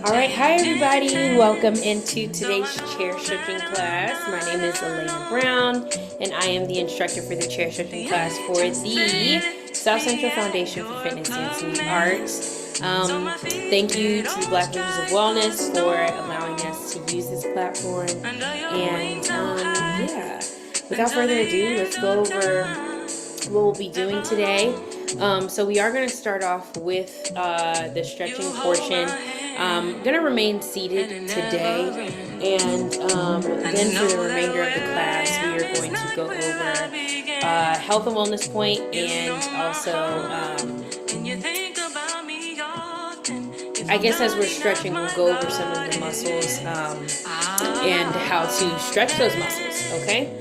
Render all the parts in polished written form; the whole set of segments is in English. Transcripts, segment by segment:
Alright, hi everybody. Welcome into today's chair stretching class. My name is Elena Brown, and I am the instructor for the chair stretching class for the South Central Foundation for Fitness, Dance, and the Arts. Thank you to the Black Visions of Wellness for allowing us to use this platform. And yeah, without further ado, let's go over what we'll be doing today. So we are going to start off with the stretching portion. I'm going to remain seated today, and then for the remainder of the class we are going to go over health and wellness point, and also I guess as we're stretching we'll go over some of the muscles and how to stretch those muscles. Okay,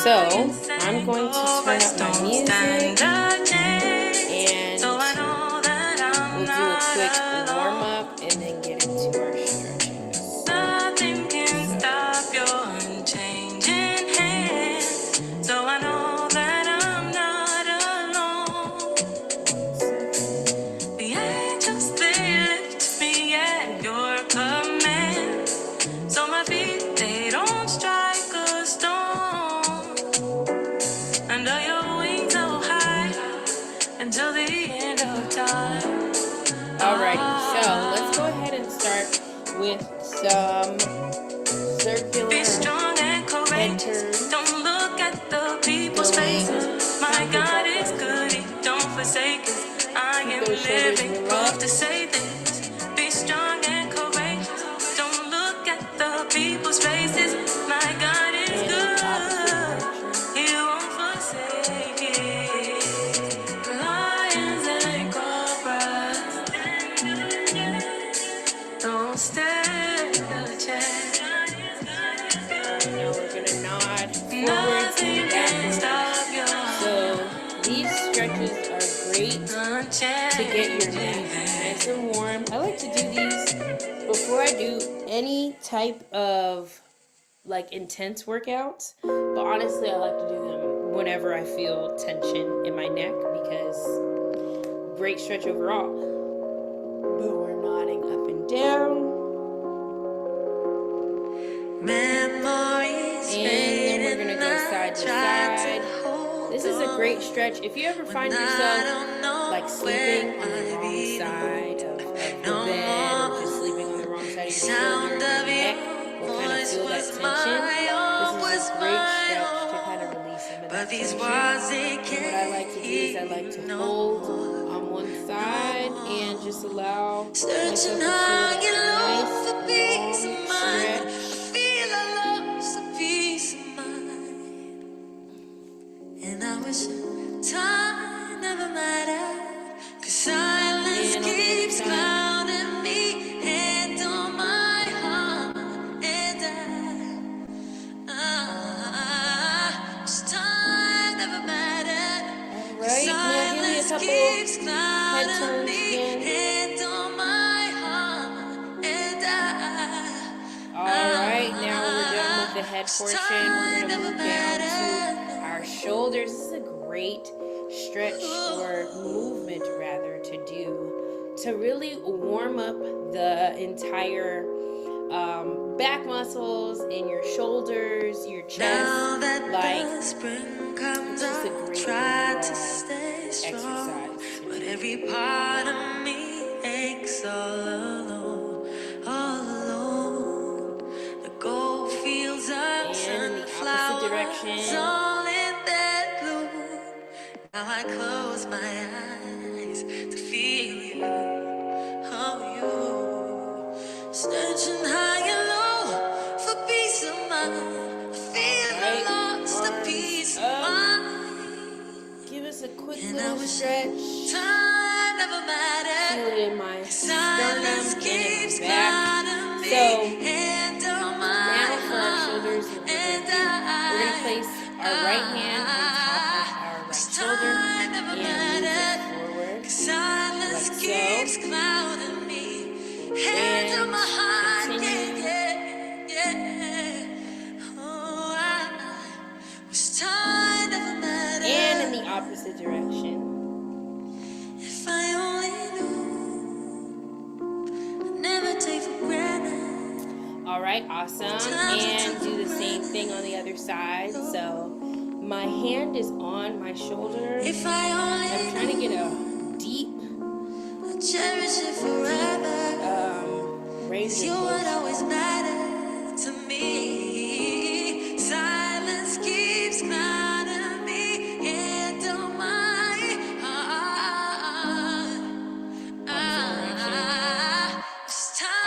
so I'm going to turn up my music and we'll do a quick warm up and then get into our stretches. Nothing can stop your unchanging hand, so I know that I'm not alone. The angels, they lift me at your command, so my feet, they don't strike a stone. Under your wings so high until the end of time. Alrighty, so let's go ahead and start with some circular Be strong and courageous. Don't look at the people's faces. My God is good, He don't forsake us. I am living proof to say this. Be strong and courageous. Don't look at the people's faces. My God is good. He won't forsake it. Lions and cobras don't stand a chance. Now we're going to nod forwards Nothing and can backwards. stop your So these stretches are great to get your neck nice and warm. I like to do these before I do any type of like intense workouts, but honestly I like to do them whenever I feel tension in my neck, because great stretch overall. But we're nodding up and down, memories, and then we're gonna go side to side. This is a great stretch if you ever find yourself like sleeping on the wrong side of the bed, or just sleeping on the wrong side of your shoulder, your neck will kind of feel that tension. This is a great stretch to kind of release some of that tension. And what I like to do is I like to hold on one side and just allow myself to feel that nice long stretch. And I wish time never mattered, 'cause silence keeps clouding me and on my heart, and I wish time never mattered. Alright, now give me a couple head turns again. Alright, now we're done with the head portion. We're going to move down to our shoulders. This is a great stretch, or movement rather, to do to really warm up the entire back muscles in your shoulders, your chest. Like, it's just a great exercise. But every part of me aches all alone, all alone. The gold fields are And in turned the opposite flowers, direction. all in that blue. Now I close my eyes to feel you, oh you. Searching high and low for peace of mind. I feel I lost a piece of mind. Give us a quick And I little wish stretch. time never mattered. Feel it in my sternum and in Keeps my back. clouding me So and on my now for our heart, shoulders, we're going to place our right hand on top of our right shoulder and move it forward silence like keeps so. clouding me and on my heart, Continue. Oh, I wish time never mattered. And in the opposite direction. If I only knew, I'd never take for granted All right, awesome. And do the same thing on the other side. So my hand is on my shoulder. I'm trying to get a deep range of motion. Always matter to me. Silence keeps clouding me into my heart.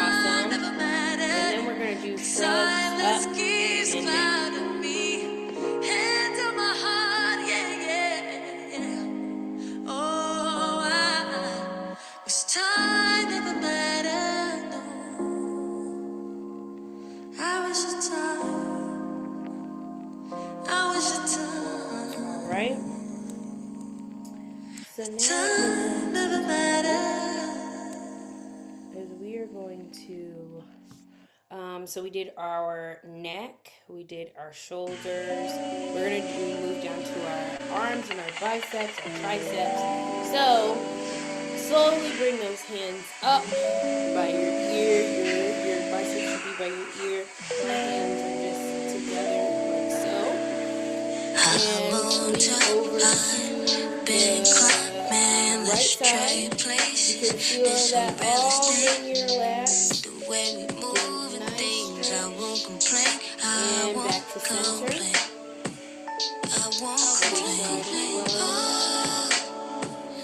Awesome. And then we're going to do shrugs up and down. Me into my heart, yeah. Oh, this time never mattered. No, I was your time. I was your time. All right. So now Time never mattered. is we are going to, so we did our neck, we did our shoulders. We're going to move down to our arms and our biceps, our triceps. So slowly bring those hands up by your ear. Your biceps should be by your ear. My hands are just together like so. And lean over to the right side. You can feel that all in your lap. And back to center.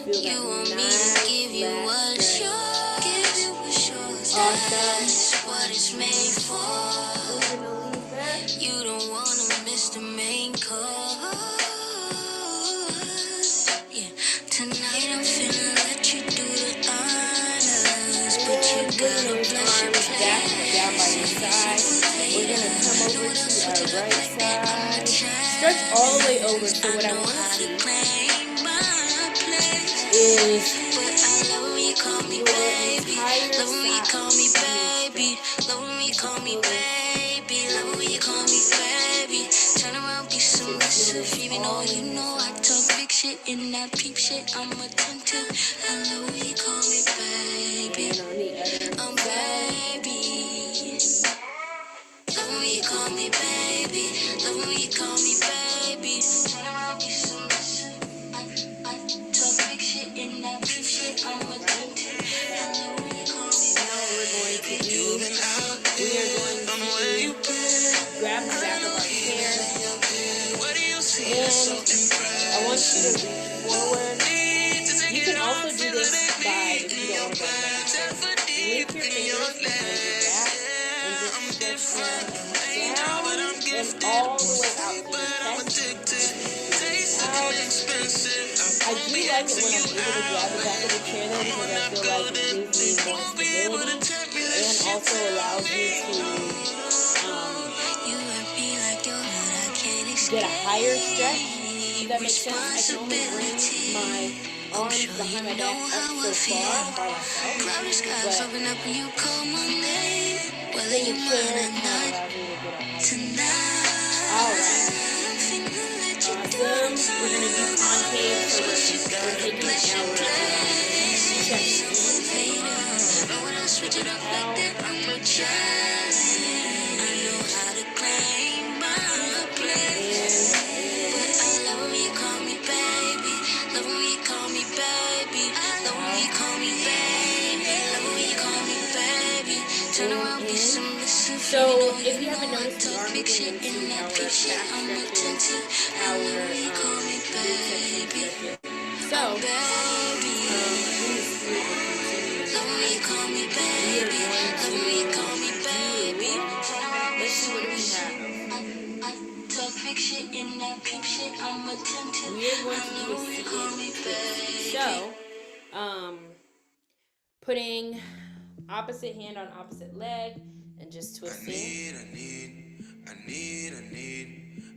Feel that nice lap stretch. Awesome. We're gonna leave that. You don't wanna miss the main course. Yeah, tonight I'm finna let you do the honors, but you gotta bless your back down by your side. We're gonna come over to our right side. Stretch all the way over. So what I want to see is love me, call me baby. Love me, call me baby. Love me, call me baby. Love me, call me baby. Turn around, be submissive. Even though you know I talk big shit and that peep shit, I'm attentive. I love me, call me baby. I'm baby. Love me, call me baby. Love me, call me baby. Turn around, be submissive. I talk big shit and that peep shit, I'm attentive. I love me, call me baby. we are going to grab the back of our chair. And I want you to reach forward. You can also do this by, if you don't want to go back, lift your fingers behind your back and just stretch them down and all the way out to your chest. Out. I do like it when I'm able to grab the back of the chair though, because I feel like it gives me more stability and also allows me to get a higher stretch. Does that make sense? I can only bring my arms behind my back up so far by myself, but the chair kind of allows me to get up. Alright. Awesome. We're going to do concave, so we're taking our chest So, if you haven't noticed, we are moving into our back stretches, our midsection. So, let's see what we have. We are going to do a seated. So, putting opposite hand on opposite leg and just twisting.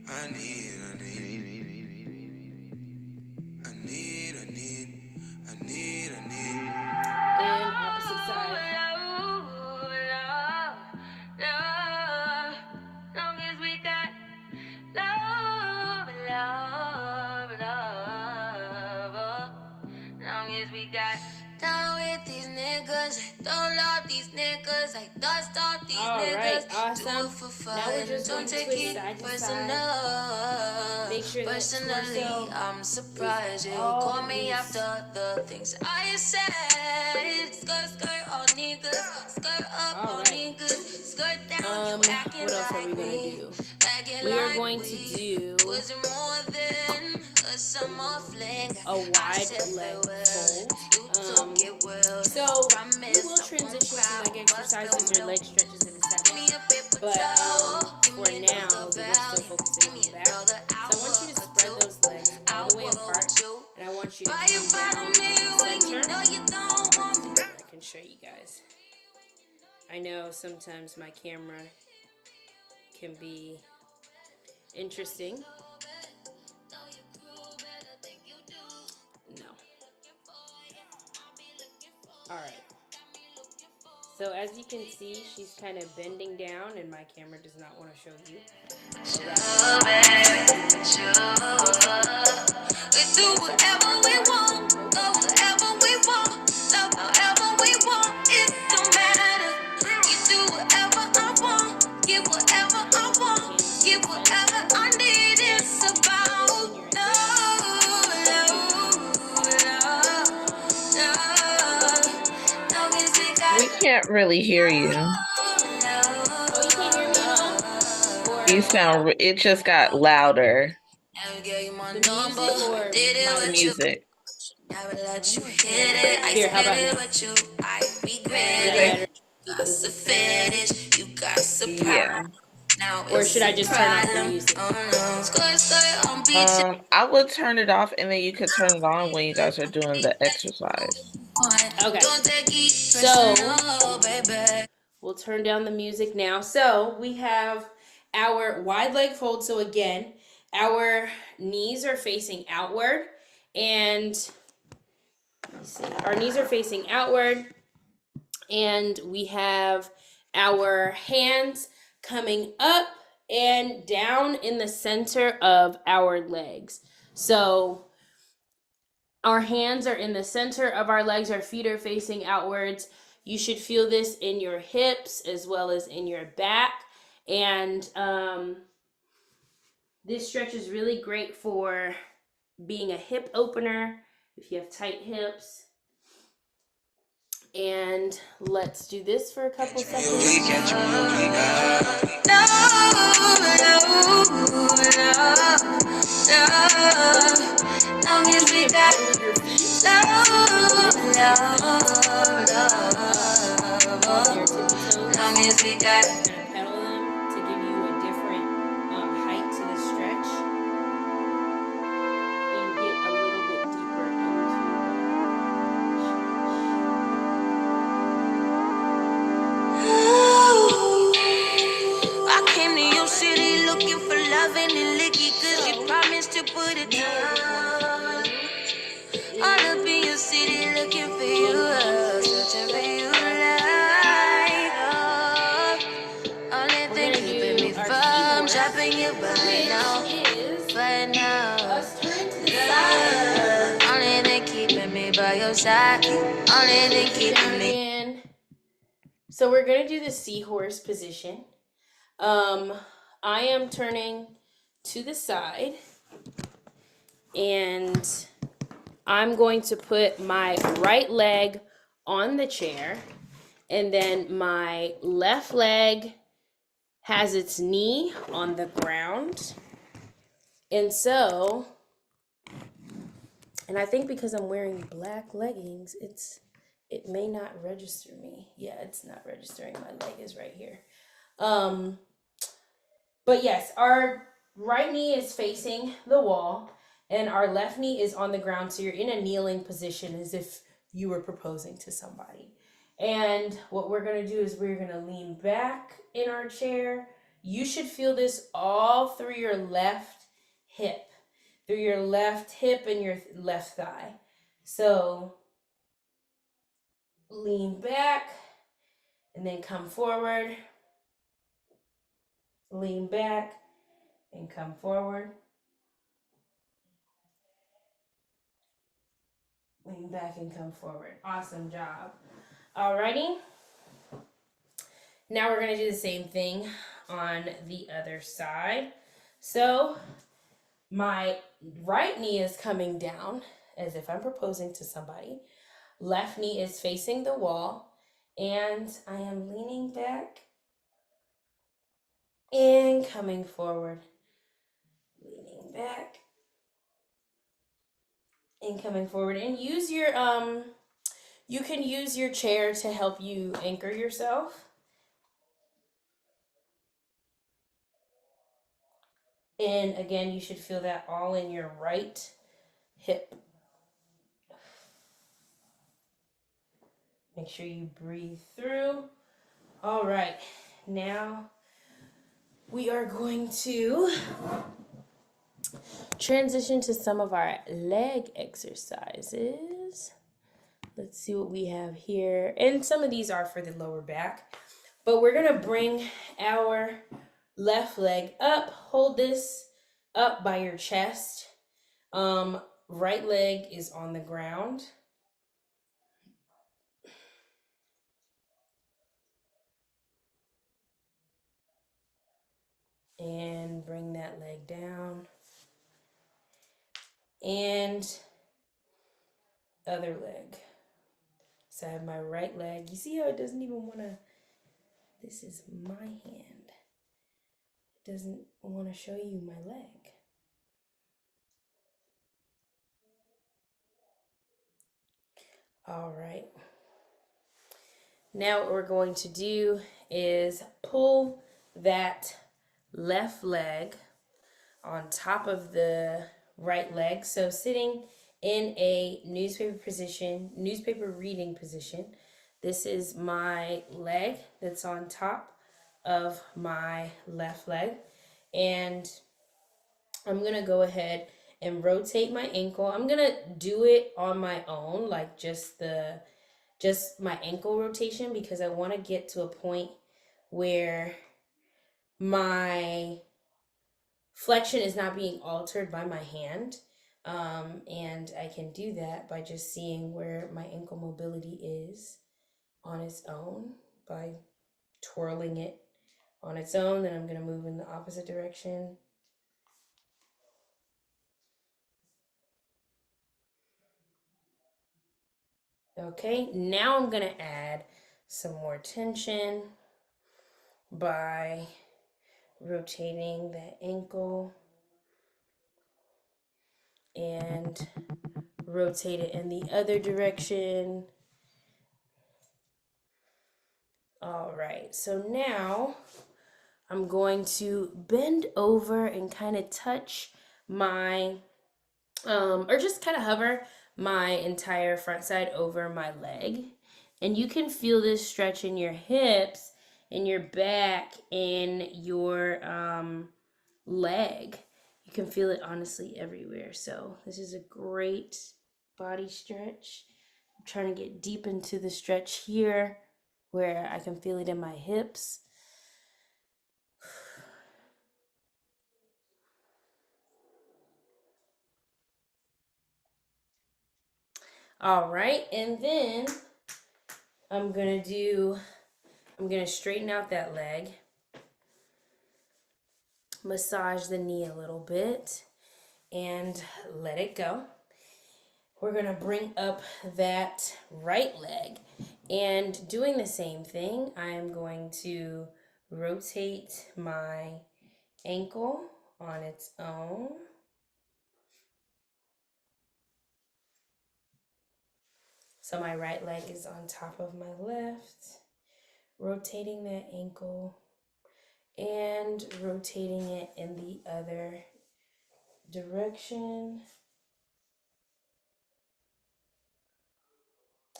I need. And opposite side. Long as we got love. Long as we got down with these niggas. Don't love these niggas, I dust off these Alright, niggas. Do awesome. it for fun. Now we're just going Don't to take twist it side to personal. side. Make sure that Personally, torso I'm surprised you all call me loose. after the things I said. Skirt, skirt, all niggas. Skirt up, all niggas. Skirt down, you acting What else are we like gonna me. do? Acting We are like going to we do was more than a summer fling. a I wide said leg farewell. fold. You took it well. So we Promise will I won't transition to cry leg or bust exercises or your leg milk. stretches in a Give me second. a paper But towel. Give for me now, another we're still value. focusing Give on me the back. another So I want you to hour or spread two. those legs all the way apart. And I want you to Why you come follow down me when you center. know you don't want me? I can show you guys. I know sometimes my camera can be interesting. No. Alright. So as you can see, she's kind of bending down and my camera does not want to show you. We do whatever we want, go wherever we want, love however we want, it don't matter. You do whatever I want, get whatever I want, get whatever I need. It's about love, love, love, long as we got We can't really hear you. Oh, you can't hear me at all? You sound, it just got louder. The music or The my music. Never let you hit it. I Here, how about spit it now? with you. I Is regret that it. better? That's a fetish. You got surprise. Yeah. Now Or it's should I a just turn off the problem. music? Oh no. Skirt, skirt on beach. I would turn it off and then you could turn it on when you guys are doing the exercise. Okay. Don't take it So personal, baby. we'll turn down the music now. So we have our wide leg fold. So again, our knees are facing outward and our knees are facing outward and we have our hands coming up and down in the center of our legs. So our hands are in the center of our legs, our feet are facing outwards. You should feel this in your hips as well as in your back. And this stretch is really great for being a hip opener if you have tight hips. And let's do this for a couple seconds. Long as we got long as we got Pedal them to give you a different height to the stretch and get a little bit deeper I came to your city looking for love and licky, cause you promised to put it down. All up in your city looking for you, searching for you like only thing keeping me from dropping you right now, right now. us turn to the side. Only thing keeping me by your side, only thing keeping me. And so we're gonna do the seahorse position. I am turning to the side and I'm going to put my right leg on the chair and then my left leg has its knee on the ground. And so, and I think because I'm wearing black leggings, it may not register me. Yeah, it's not registering. My leg is right here. But yes, our right knee is facing the wall and our left knee is on the ground. So you're in a kneeling position as if you were proposing to somebody. And what we're going to do is we're going to lean back in our chair. You should feel this all through your left hip, and your left thigh. So lean back and then come forward. Lean back and come forward. Lean back and come forward. Awesome job. Alrighty. Now we're going to do the same thing on the other side. So my right knee is coming down as if I'm proposing to somebody. Left knee is facing the wall, and I am leaning back and coming forward. Leaning back and coming forward. And use your you can use your chair to help you anchor yourself. And again, you should feel that all in your right hip. Make sure you breathe through. All right, now we are going to transition to some of our leg exercises. Let's see what we have here. And some of these are for the lower back. But we're going to bring our left leg up. Hold this up by your chest. Right leg is on the ground. And bring that leg down. And other leg. So I have my right leg. You see how it doesn't even want to, this is my hand. It doesn't want to show you my leg. All right. Now what we're going to do is pull that left leg on top of the right leg. So sitting in a newspaper reading position. This is my leg that's on top of my left leg. And I'm going to go ahead and rotate my ankle. I'm going to do it on my own, like just my ankle rotation, because I want to get to a point where my flexion is not being altered by my hand. And I can do that by just seeing where my ankle mobility is on its own by twirling it on its own. Then I'm going to move in the opposite direction. Okay, now I'm going to add some more tension by rotating that ankle and rotate it in the other direction. All right, so now I'm going to bend over and kind of touch my, or just kind of hover my entire front side over my leg. And you can feel this stretch in your hips, in your back, in your leg. You can feel it honestly everywhere. So this is a great body stretch. I'm trying to get deep into the stretch here where I can feel it in my hips. All right, and then I'm gonna straighten out that leg, massage the knee a little bit, and let it go. We're gonna bring up that right leg, and doing the same thing, I am going to rotate my ankle on its own. So my right leg is on top of my left, rotating that ankle and rotating it in the other direction.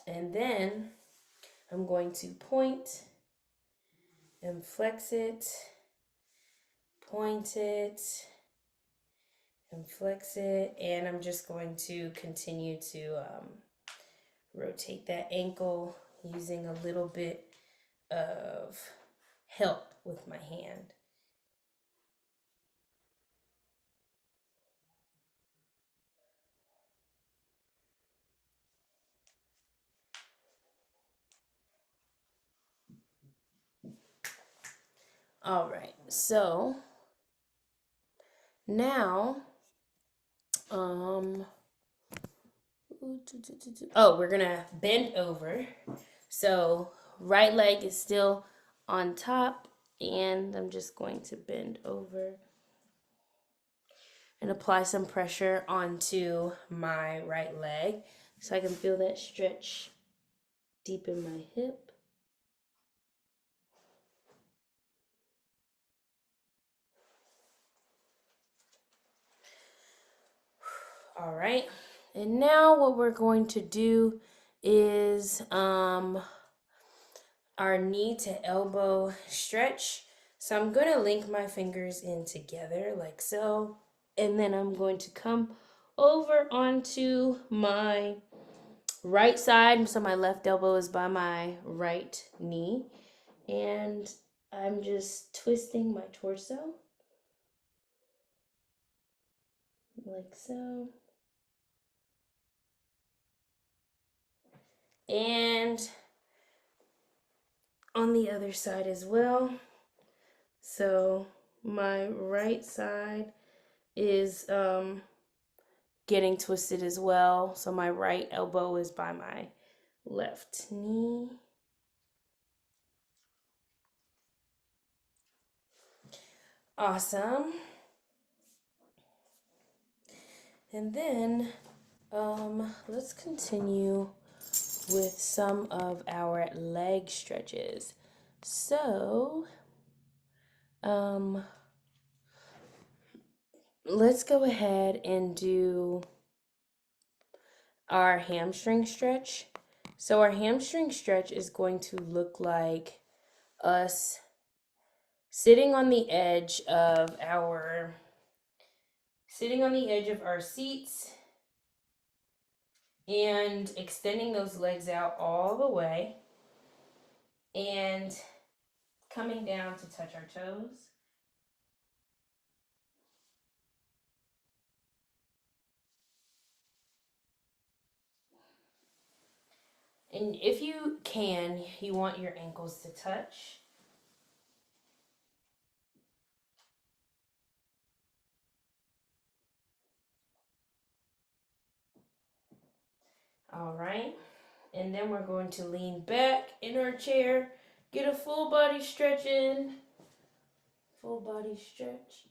And then I'm going to point and flex it, point it and flex it, and I'm just going to continue to rotate that ankle using a little bit of help with my hand. All right, so now, oh, we're gonna bend over. So right leg is still on top, and I'm just going to bend over and apply some pressure onto my right leg so I can feel that stretch deep in my hip. All right, and now what we're going to do is our knee to elbow stretch. So I'm going to link my fingers in together like so, and then I'm going to come over onto my right side, so my left elbow is by my right knee, and I'm just twisting my torso like so. And on the other side as well. So my right side is getting twisted as well. So my right elbow is by my left knee. Awesome. And then let's continue with some of our leg stretches. So let's go ahead and do our hamstring stretch. So our hamstring stretch is going to look like us sitting on the edge of our seats and extending those legs out all the way and coming down to touch our toes. And if you can, you want your ankles to touch. All right. And then we're going to lean back in our chair, get a full body stretch in. Full body stretch.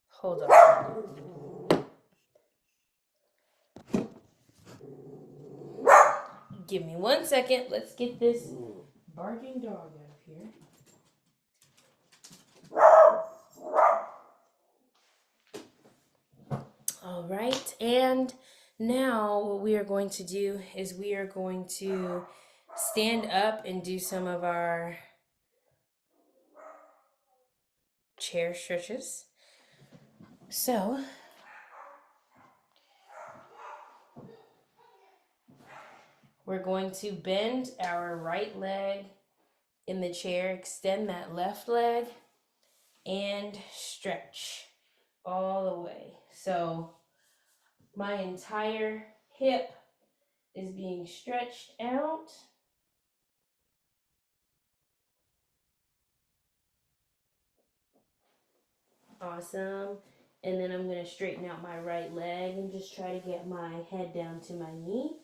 Hold on. Give me 1 second. Let's get this barking dog out of here. All right, and now what we are going to do is we are going to stand up and do some of our chair stretches. So, we're going to bend our right leg in the chair, extend that left leg, and stretch all the way. So, my entire hip is being stretched out. Awesome. And then I'm going to straighten out my right leg and just try to get my head down to my knee.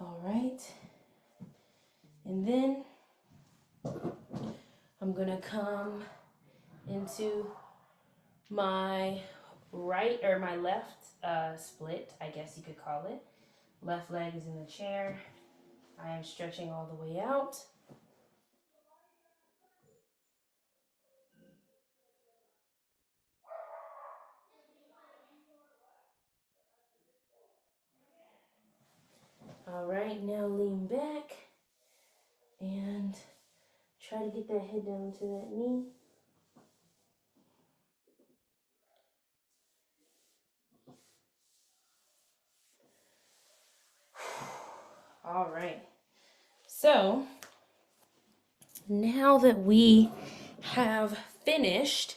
All right. And then I'm going to come into my right or my left split, I guess you could call it. Left leg is in the chair. I am stretching all the way out. All right, now lean back and try to get that head down to that knee. All right. So now that we have finished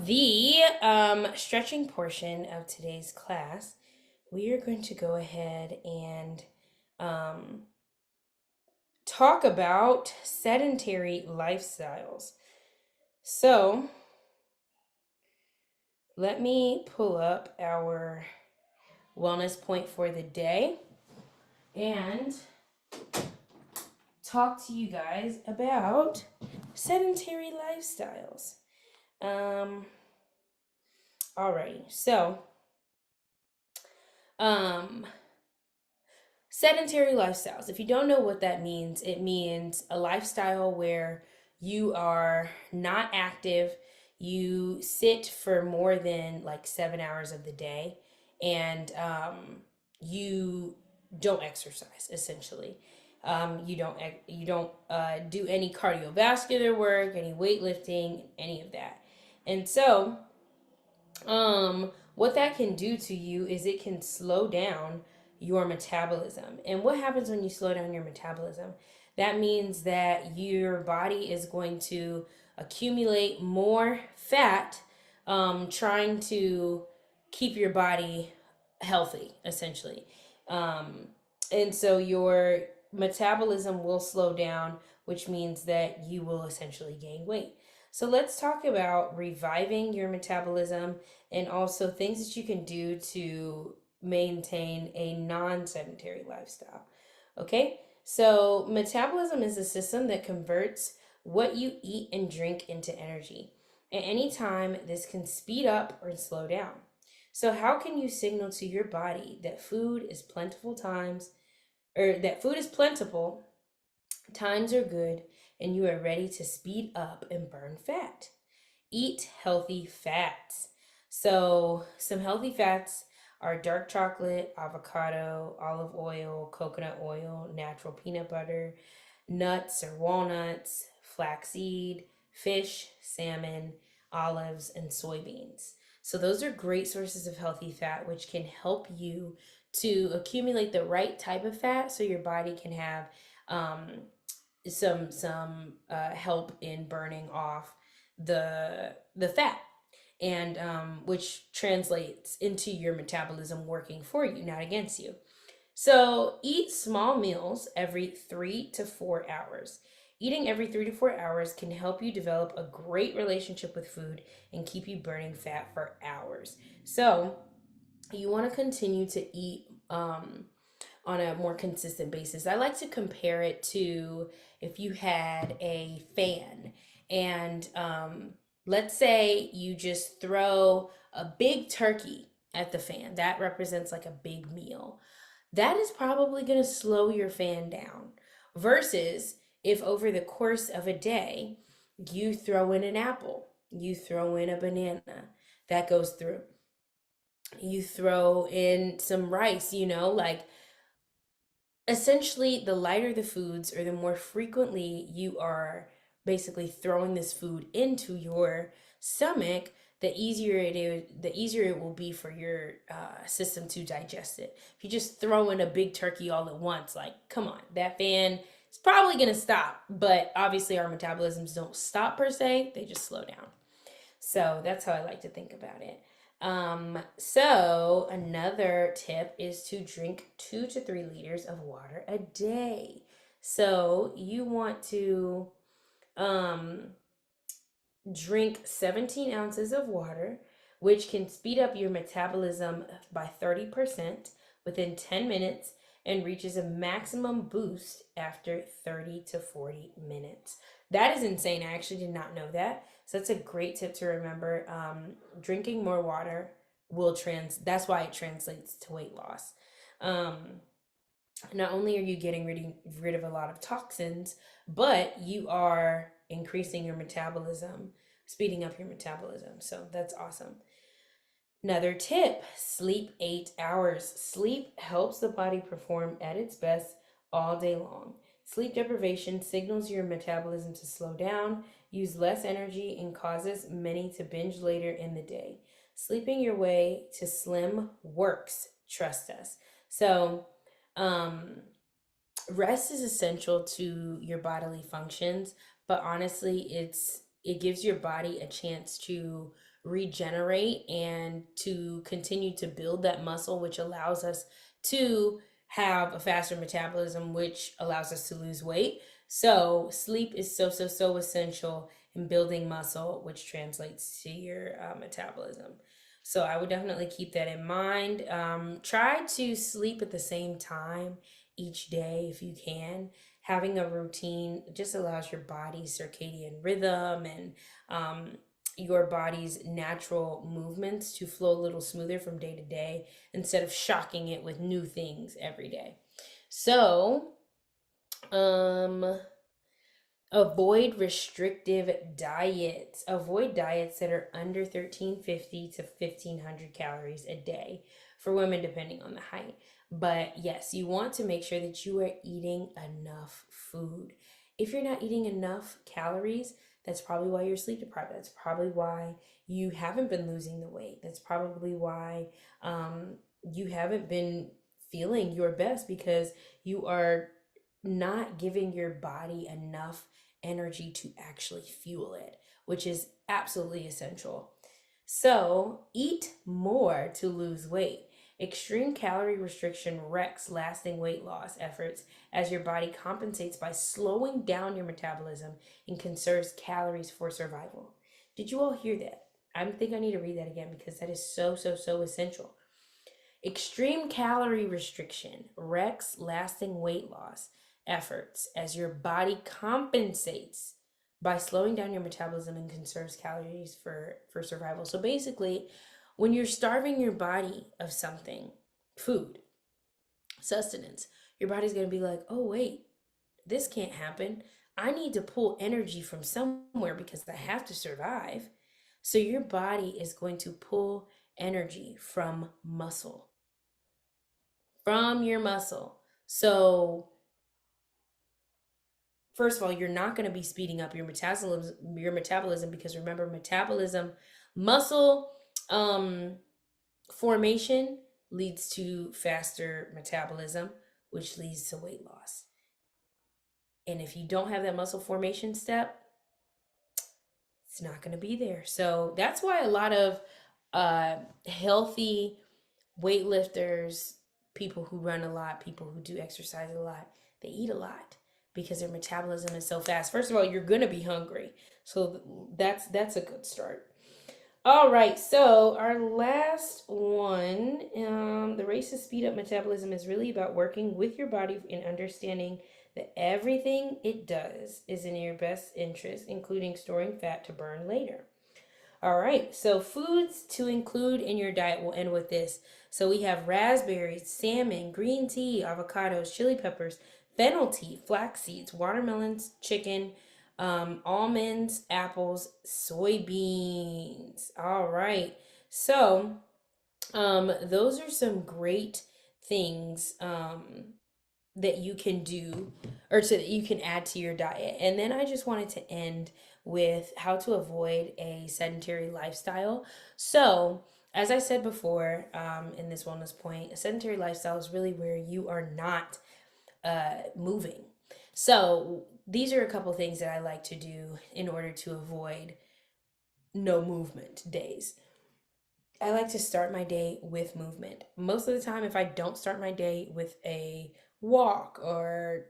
the stretching portion of today's class, we are going to go ahead and talk about sedentary lifestyles. So let me pull up our wellness point for the day and talk to you guys about sedentary lifestyles. Alrighty, so sedentary lifestyles. If you don't know what that means, it means a lifestyle where you are not active, you sit for more than like 7 hours of the day, and you don't exercise essentially. You don't do any cardiovascular work, any weightlifting, any of that. And so what that can do to you is it can slow down your metabolism. And what happens when you slow down your metabolism? That means that your body is going to accumulate more fat, trying to keep your body healthy, essentially. And so your metabolism will slow down, which means that you will essentially gain weight. So let's talk about reviving your metabolism and also things that you can do to maintain a non-sedentary lifestyle. Okay? So metabolism is a system that converts what you eat and drink into energy. At any time, this can speed up or slow down. So how can you signal to your body that food is plentiful, times are good, and you are ready to speed up and burn fat? Eat healthy fats. So some healthy fats are dark chocolate, avocado, olive oil, coconut oil, natural peanut butter, nuts or walnuts, flaxseed, fish, salmon, olives, and soybeans. So those are great sources of healthy fat, which can help you to accumulate the right type of fat so your body can have some help in burning off the fat, and which translates into your metabolism working for you, not against you. So eat small meals every 3 to 4 hours. Eating every 3 to 4 hours can help you develop a great relationship with food and keep you burning fat for hours. So you want to continue to eat on a more consistent basis. I like to compare it to if you had a fan and let's say you just throw a big turkey at the fan. That represents like a big meal. That is probably going to slow your fan down versus if over the course of a day you throw in an apple, you throw in a banana, that goes through. You throw in some rice, like essentially the lighter the foods or the more frequently you are basically throwing this food into your stomach, the easier it will be for your system to digest it. If you just throw in a big turkey all at once, like, come on, that fan is probably going to stop. But obviously our metabolisms don't stop per se, they just slow down. So that's how I like to think about it. So another tip is to drink 2 to 3 liters of water a day. So you want to drink 17 ounces of water, which can speed up your metabolism by 30% within 10 minutes and reaches a maximum boost after 30 to 40 minutes. That is insane. I actually did not know that. So that's a great tip to remember. Drinking more water that's why it translates to weight loss. Not only are you getting rid of a lot of toxins, but you are increasing your metabolism, speeding up your metabolism. So that's awesome. Another tip, sleep 8 hours. Sleep helps the body perform at its best all day long. Sleep deprivation signals your metabolism to slow down, use less energy, and causes many to binge later in the day. Sleeping your way to slim works, trust us. So, rest is essential to your bodily functions, but honestly, it gives your body a chance to regenerate and to continue to build that muscle, which allows us to have a faster metabolism, which allows us to lose weight. So sleep is so essential in building muscle, which translates to your metabolism. So I would definitely keep that in mind. Try to sleep at the same time each day if you can. Having a routine just allows your body's circadian rhythm and your body's natural movements to flow a little smoother from day to day instead of shocking it with new things every day. So, avoid restrictive diets. Avoid diets that are under 1350 to 1500 calories a day for women, depending on the height. But yes, you want to make sure that you are eating enough food. If you're not eating enough calories, that's probably why you're sleep deprived. That's probably why you haven't been losing the weight. That's probably why you haven't been feeling your best, because you are not giving your body enough energy to actually fuel it, which is absolutely essential. So, eat more to lose weight. Extreme calorie restriction wrecks lasting weight loss efforts as your body compensates by slowing down your metabolism and conserves calories for survival. Did you all hear that? I think I need to read that again because that is so essential. Extreme calorie restriction wrecks lasting weight loss efforts as your body compensates by slowing down your metabolism and conserves calories for survival. So basically, when you're starving your body of something, food, sustenance, your body's going to be like, oh, wait, this can't happen. I need to pull energy from somewhere because I have to survive. So your body is going to pull energy from muscle, from your muscle. So first of all, you're not going to be speeding up your metabolism because remember, muscle formation leads to faster metabolism, which leads to weight loss. And if you don't have that muscle formation step, it's not going to be there. So that's why a lot of healthy weightlifters, people who run a lot, people who do exercise a lot, they eat a lot because their metabolism is so fast. First of all, you're going to be hungry. So that's a good start. All right, so our last one, the race to speed up metabolism is really about working with your body and understanding that everything it does is in your best interest, including storing fat to burn later. All right, so foods to include in your diet, we'll end with this. So we have raspberries, salmon, green tea, avocados, chili peppers, fennel tea, flax seeds, watermelons, chicken, almonds, apples, soybeans. All right, so those are some great things that you can do or that you can add to your diet. And then I just wanted to end with how to avoid a sedentary lifestyle. So, as I said before in this wellness point, a sedentary lifestyle is really where you are not moving. So, these are a couple things that I like to do in order to avoid no movement days. I like to start my day with movement. Most of the time, if I don't start my day with a walk or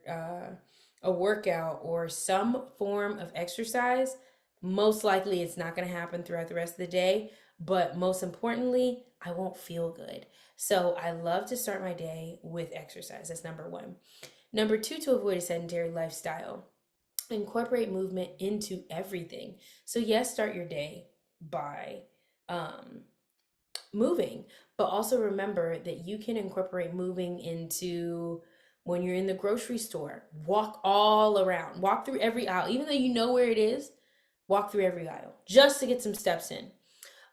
a workout or some form of exercise, most likely it's not going to happen throughout the rest of the day. But most importantly, I won't feel good. So I love to start my day with exercise. That's number one. Number two, to avoid a sedentary lifestyle, incorporate movement into everything. So yes, start your day by moving, but also remember that you can incorporate moving into when you're in the grocery store. Walk all around, walk through every aisle, even though you know where it is. Walk through every aisle just to get some steps in.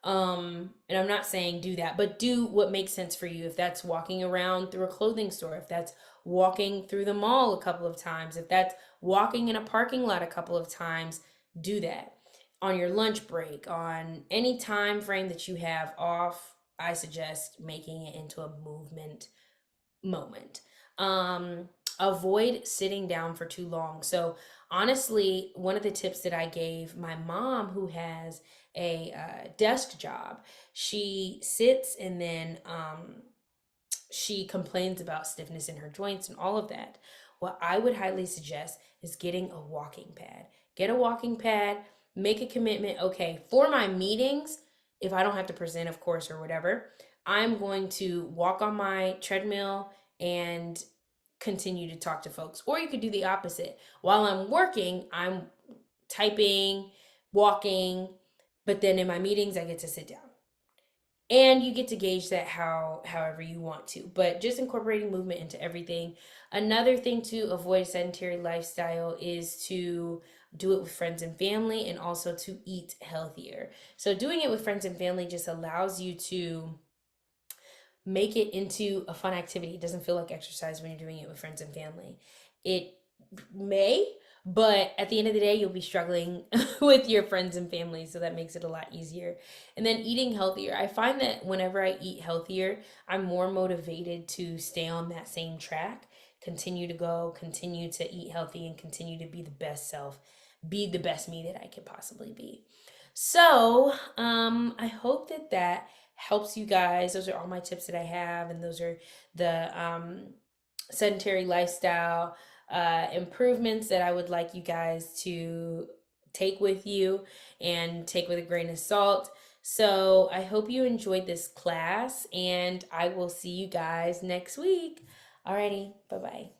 And I'm not saying do that, but do what makes sense for you. If that's walking around through a clothing store, if that's walking through the mall a couple of times, if that's walking in a parking lot a couple of times, do that. On your lunch break, on any time frame that you have off, I suggest making it into a movement moment. avoid sitting down for too long. So honestly, one of the tips that I gave my mom, who has a desk job, she sits and then she complains about stiffness in her joints and all of that. What I would highly suggest is getting a walking pad. Get a walking pad, make a commitment. Okay, for my meetings, if I don't have to present, of course, or whatever, I'm going to walk on my treadmill and continue to talk to folks. Or you could do the opposite. While I'm working, I'm typing, walking, but then in my meetings, I get to sit down. And you get to gauge that however you want to, but just incorporating movement into everything. Another thing to avoid a sedentary lifestyle is to do it with friends and family, and also to eat healthier. So doing it with friends and family just allows you to make it into a fun activity. It doesn't feel like exercise when you're doing it with friends and family. It may, but at the end of the day, you'll be struggling with your friends and family, so that makes it a lot easier. And then eating healthier. I find that whenever I eat healthier, I'm more motivated to stay on that same track, continue to go, continue to eat healthy, and continue to be the best self, be the best me that I could possibly be. So, I hope that that helps you guys. Those are all my tips that I have, and those are the sedentary lifestyle improvements that I would like you guys to take with you and take with a grain of salt. So I hope you enjoyed this class, and I will see you guys next week. Alrighty, bye bye.